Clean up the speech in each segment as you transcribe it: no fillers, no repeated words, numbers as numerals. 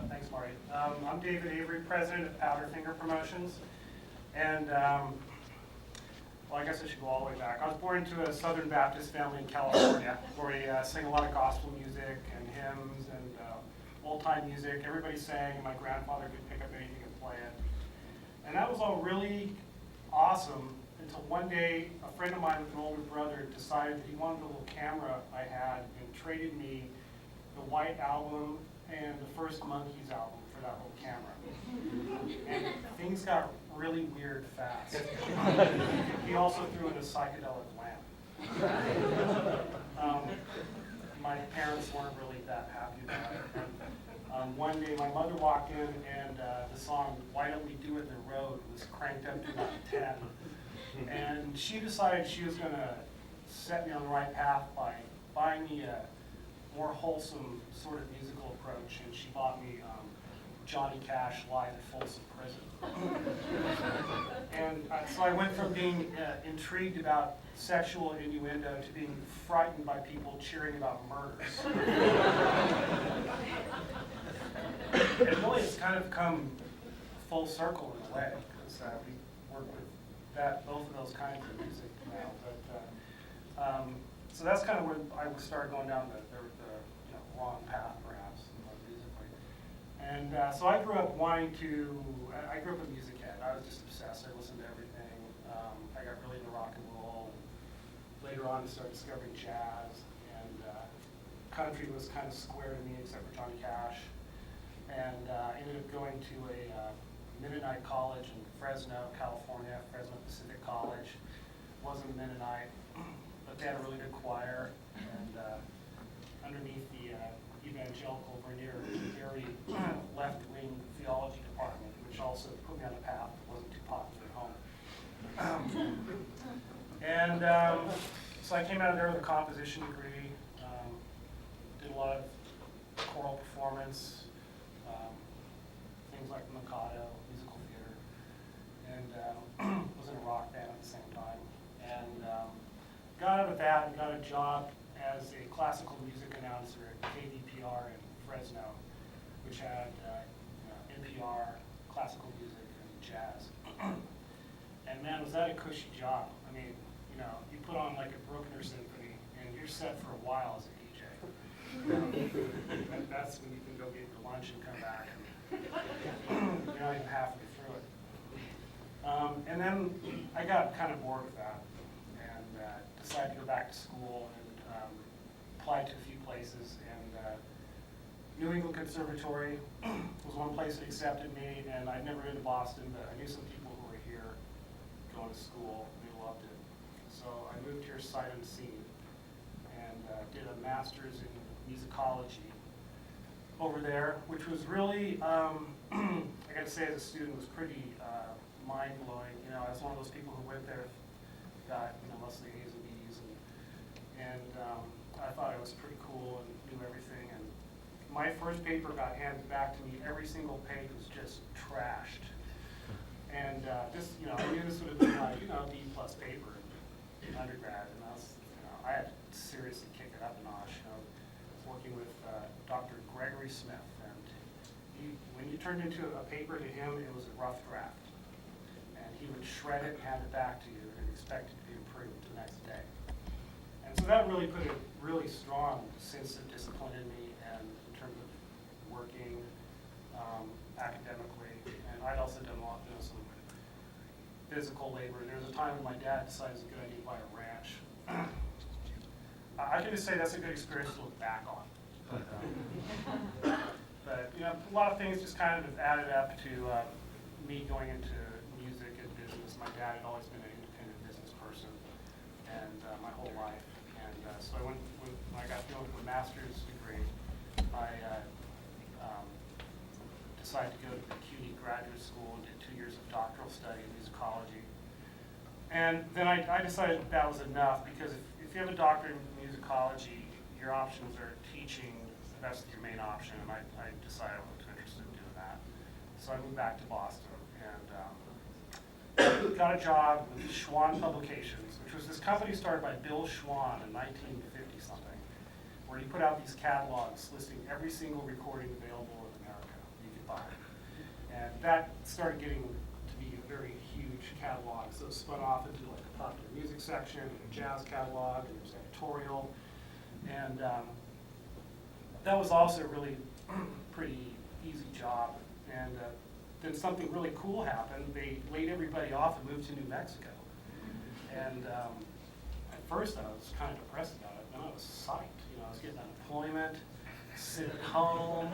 Thanks, Marty. I'm David Avery, president of Powderfinger Promotions. And, well, I guess I should go all the way back. I was born into a Southern Baptist family in California where we sing a lot of gospel music and hymns and old-time music. Everybody sang, and my grandfather could pick up anything and play it. And that was all really awesome until one day a friend of mine with an older brother decided that he wanted a little camera I had and traded me the White Album and the first Monkees album for that little camera. And things got really weird fast. He also threw in a psychedelic lamp. My parents weren't really that happy about it. And, one day my mother walked in and the song Why Don't We Do It in the Road was cranked up to about 10. And she decided she was going to set me on the right path by buying me a more wholesome sort of musical approach, and she bought me Johnny Cash live at Folsom Prison. And so I went from being intrigued about sexual innuendo to being frightened by people cheering about murders. And really it's kind of come full circle in a way, because we work with both of those kinds of music now. But so that's kind of where I started going down the wrong path, perhaps, musically. And so I grew up a music head. I was just obsessed. I listened to everything. I got really into rock and roll. And later on, I started discovering jazz. And country was kind of square to me, except for Johnny Cash. And ended up going to a Mennonite college in Fresno, California, Fresno Pacific College. Wasn't a Mennonite, but they had a really good choir. And underneath the evangelical veneer, very left-wing theology department, which also put me on a path that wasn't too popular at home. So I came out of there with a composition degree, did a lot of choral performance, things like Mikado, musical theater, and was in a rock band at the same time. And got out of that and got a job as a classical music announcer at KVPR in Fresno, which had NPR, classical music, and jazz. And man, was that a cushy job. I mean, you put on like a Bruckner symphony, and you're set for a while as a DJ. That's when you can go get your lunch and come back, and you're not even halfway through it. And then I got kind of bored with that, and decided to go back to school and applied to a few places, and New England Conservatory was one place that accepted me, and I'd never been to Boston, but I knew some people who were here going to school, and they loved it. So I moved here sight unseen, and did a master's in musicology over there, which was really, I gotta say as a student, was pretty mind-blowing. I was one of those people who went there, got mostly A's and B's, and I thought it was pretty cool and knew everything. And my first paper got handed back to me. Every single page was just trashed. And I knew this would have been my, B+ paper in undergrad. And I had to seriously kick it up a notch. I was working with Dr. Gregory Smith, and when you turned into a paper to him, it was a rough draft. And he would shred it and hand it back to you and expect it to be improved the next day. And so that really put a really strong sense of discipline in me, and in terms of working academically. And I'd also done a lot, some physical labor. And there was a time when my dad decided it was a good idea to buy a ranch. I can just say that's a good experience to look back on. But a lot of things just kind of added up to me going into music and business. My dad had always been an independent business person, and my whole life. And so when I got done with my master's degree, I decided to go to the CUNY graduate school and did 2 years of doctoral study in musicology. And then I decided that was enough, because if you have a doctorate in musicology, your options are teaching. That's your main option, and I decided I wasn't too interested in doing that. So I moved back to Boston and got a job with Schwann Publications, which was this company started by Bill Schwann in 1950-something, where he put out these catalogs listing every single recording available in America, the 1995. And that started getting to be a very huge catalog. So it spun off into like a popular music section and a jazz catalog, and there's editorial. And that was also a really pretty easy job. And then something really cool happened. They laid everybody off and moved to New Mexico. And at first I was kind of depressed about it, then I was psyched. You know, I was getting unemployment, sitting at home,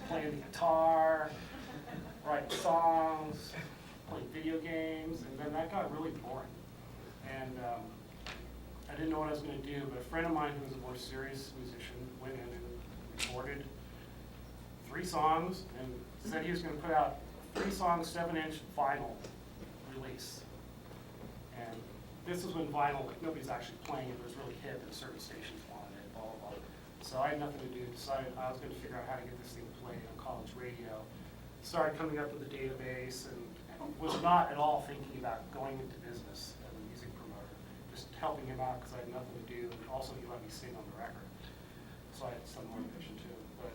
playing the guitar, writing songs, playing video games, and then that got really boring. And I didn't know what I was going to do, but a friend of mine who was a more serious musician went in and recorded 3 songs and said he was going to put out a 3-song, 7-inch vinyl release. And this is when vinyl, like nobody's actually playing it, it was really hip and certain stations wanted it, blah, blah, blah. So I had nothing to do, decided I was going to figure out how to get this thing played on college radio. Started coming up with a database and was not at all thinking about going into business as a music promoter. Just helping him out because I had nothing to do, and also he let me sing on the record. So I had some motivation too. But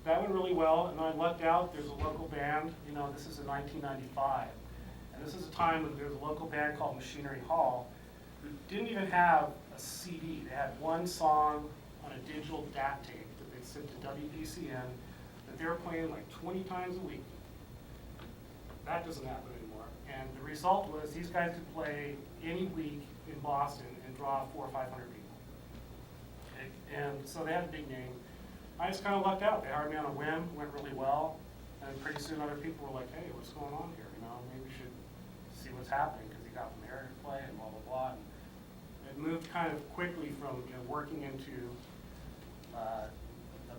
that went really well, and I lucked out. There's a local band, you know, this is in 1995. And this is a time when there's a local band called Machinery Hall who didn't even have a CD. They had 1 song on a digital DAT tape that they sent to WPCN that they were playing like 20 times a week. That doesn't happen anymore. And the result was these guys could play any week in Boston and draw 400 or 500 people. And so they had a big name. I just kind of lucked out. They hired me on a whim, went really well. And pretty soon other people were like, hey, what's going on here? You know, maybe we should see what's happening because you got from the area to play and blah, blah, blah. And it moved kind of quickly from, you know, working into a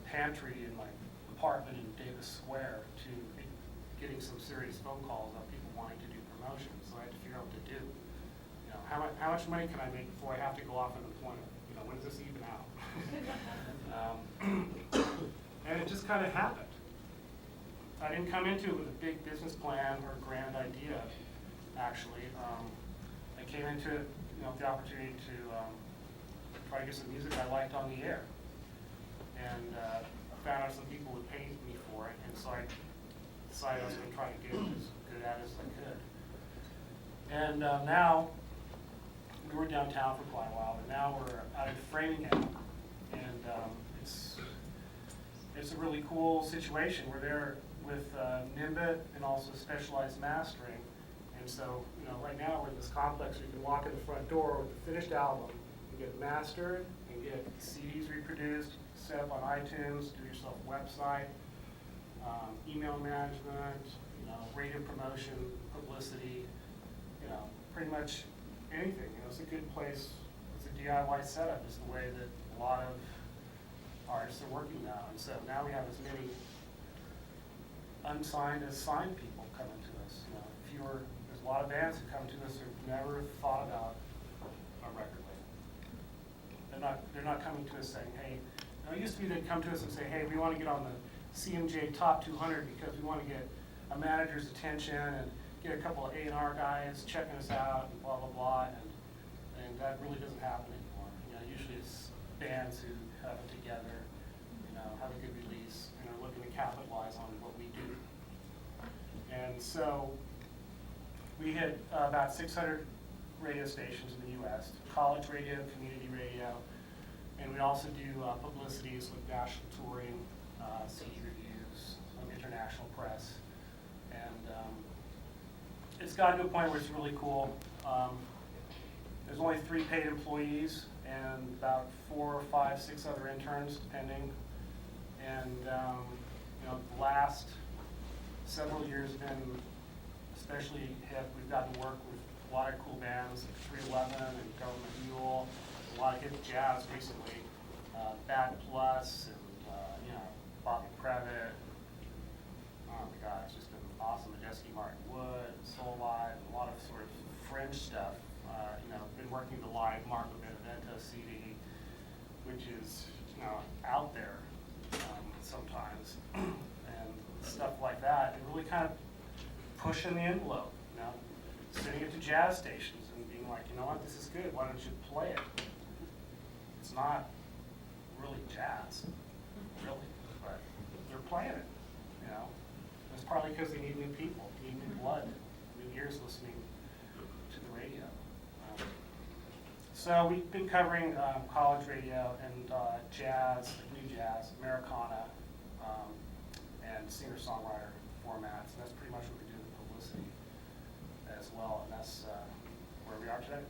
pantry in my apartment in Davis Square to getting some serious phone calls of people wanting to do promotions. So I had to figure out what to do. You know, how much money can I make before I have to go off unemployment? You know, when does this even out? And it just kind of happened. I didn't come into it with a big business plan or a grand idea, actually. I came into it, you know, with the opportunity to try to get some music I liked on the air. And I found out some people would pay me for it, and so I decided I was going to try to get as good at it as I could. And now, we were downtown for quite a while, but now we're out in Framingham, and it's a really cool situation. We're there with Nimbit and also Specialized Mastering, and so, you know, right now we're in this complex where you can walk in the front door with the finished album and get it mastered and get CDs reproduced, set up on iTunes, do yourself a website, email management, you know, radio promotion, publicity, you know, pretty much anything. You know, it's a good place. It's a DIY setup. Is the way that a lot of artists are working now. And so now we have as many unsigned as signed people coming to us. You know, there's a lot of bands who come to us who've never thought about a record label. They're not coming to us saying, hey. It used to be they'd come to us and say, hey, we want to get on the CMJ Top 200 because we want to get a manager's attention and get a couple of A&R guys checking us out and blah, blah, blah. And that really doesn't happen anymore. You know, usually it's bands who have it together, you know, have a good release, and are looking to capitalize on what we do. And so we hit about 600 radio stations in the U.S., college radio, community radio, and we also do publicities with national touring, CD reviews, some international press. And it's gotten to a point where it's really cool. There's only 3 paid employees and about 4, 5, 6 other interns, depending. And you know, the last several years have been especially hip. We've gotten to work with a lot of cool bands like 311 and Government Mule, a lot of hip jazz recently, Bad Plus, and you know, Bobby Previtt. Oh my God, it's just been awesome. Majeski Martin Wood, and Soul Live, and a lot of sort of fringe stuff. You know, been working the live Marco Benevento CD, which is, you know, out there sometimes, and stuff like that. And really kind of pushing the envelope, you know, sending it to jazz stations and being like, you know what, this is good. Why don't you play it? It's not really jazz, really, but they're playing it, you know. partly because they need new people, need new blood, new ears listening to the radio. So we've been covering college radio and jazz, like new jazz, Americana, and singer-songwriter formats. And that's pretty much what we do with publicity as well. And that's where we are today.